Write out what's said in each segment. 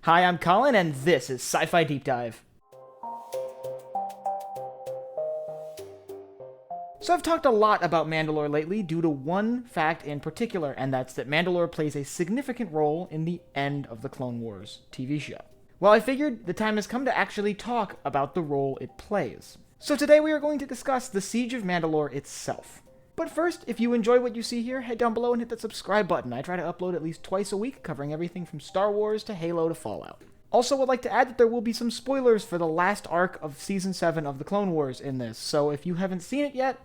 Hi, I'm Colin, and this is Sci-Fi Deep Dive. So I've talked a lot about Mandalore lately due to one fact in particular, and that's that Mandalore plays a significant role in the end of the Clone Wars TV show. Well, I figured the time has come to actually talk about the role it plays. So today we are going to discuss the Siege of Mandalore itself. But first, if you enjoy what you see here, head down below and hit that subscribe button. I try to upload at least twice a week, covering everything from Star Wars to Halo to Fallout. Also, would like to add that there will be some spoilers for the last arc of Season 7 of the Clone Wars in this, so if you haven't seen it yet,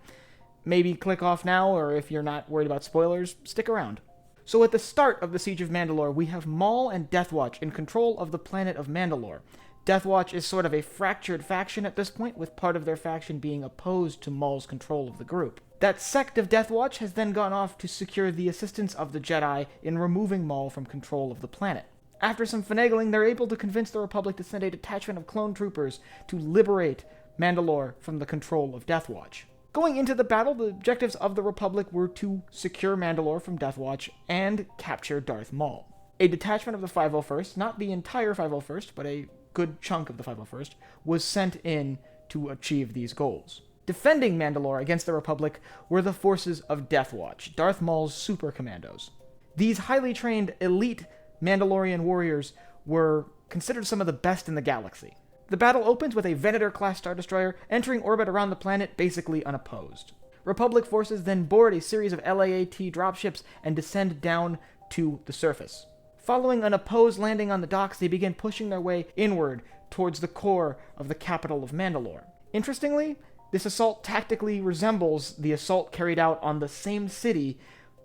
maybe click off now, or if you're not worried about spoilers, stick around. So at the start of the Siege of Mandalore, we have Maul and Death Watch in control of the planet of Mandalore. Death Watch is sort of a fractured faction at this point, with part of their faction being opposed to Maul's control of the group. That sect of Death Watch has then gone off to secure the assistance of the Jedi in removing Maul from control of the planet. After some finagling, they're able to convince the Republic to send a detachment of clone troopers to liberate Mandalore from the control of Death Watch. Going into the battle, the objectives of the Republic were to secure Mandalore from Death Watch and capture Darth Maul. A detachment of the 501st, not the entire 501st, but a good chunk of the 501st, was sent in to achieve these goals. Defending Mandalore against the Republic were the forces of Death Watch, Darth Maul's super commandos. These highly trained, elite Mandalorian warriors were considered some of the best in the galaxy. The battle opens with a Venator-class Star Destroyer entering orbit around the planet basically unopposed. Republic forces then board a series of LAAT dropships and descend down to the surface. Following an opposed landing on the docks, they begin pushing their way inward towards the core of the capital of Mandalore. Interestingly, this assault tactically resembles the assault carried out on the same city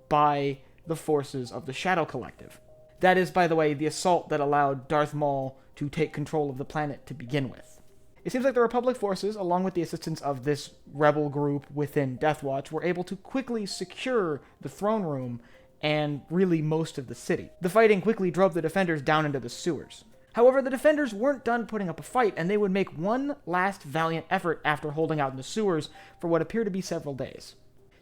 by the forces of the Shadow Collective. That is, by the way, the assault that allowed Darth Maul to take control of the planet to begin with. It seems like the Republic forces, along with the assistance of this rebel group within Death Watch, were able to quickly secure the throne room and really most of the city. The fighting quickly drove the defenders down into the sewers. However, the defenders weren't done putting up a fight, and they would make one last valiant effort after holding out in the sewers for what appear to be several days.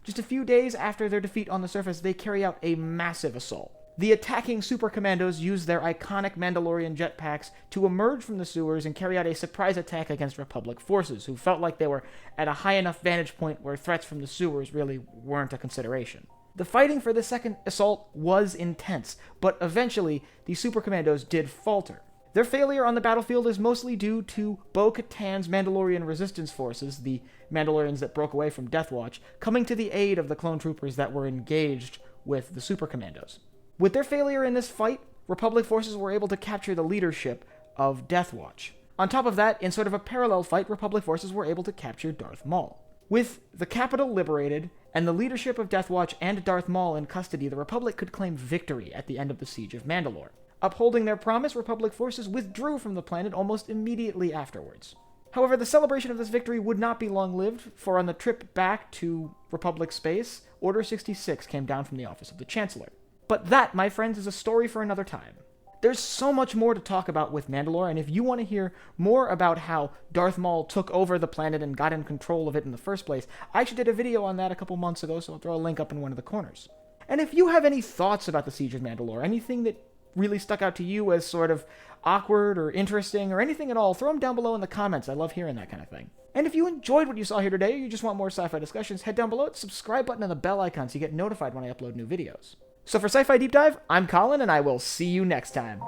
Just a few days after their defeat on the surface, they carry out a massive assault. The attacking super commandos use their iconic Mandalorian jetpacks to emerge from the sewers and carry out a surprise attack against Republic forces, who felt like they were at a high enough vantage point where threats from the sewers really weren't a consideration. The fighting for the second assault was intense, but eventually the super commandos did falter. Their failure on the battlefield is mostly due to Bo-Katan's Mandalorian resistance forces, the Mandalorians that broke away from Death Watch, coming to the aid of the clone troopers that were engaged with the super commandos. With their failure in this fight, Republic forces were able to capture the leadership of Death Watch. On top of that, in sort of a parallel fight, Republic forces were able to capture Darth Maul. With the capital liberated, and the leadership of Death Watch and Darth Maul in custody, the Republic could claim victory at the end of the Siege of Mandalore. Upholding their promise, Republic forces withdrew from the planet almost immediately afterwards. However, the celebration of this victory would not be long-lived, for on the trip back to Republic space, Order 66 came down from the office of the Chancellor. But that, my friends, is a story for another time. There's so much more to talk about with Mandalore, and if you want to hear more about how Darth Maul took over the planet and got in control of it in the first place, I actually did a video on that a couple months ago, so I'll throw a link up in one of the corners. And if you have any thoughts about the Siege of Mandalore, anything that really stuck out to you as sort of awkward or interesting or anything at all, throw them down below in the comments. I love hearing that kind of thing. And if you enjoyed what you saw here today, or you just want more sci-fi discussions, head down below, hit the subscribe button and the bell icon so you get notified when I upload new videos. So for Sci-Fi Deep Dive, I'm Colin, and I will see you next time.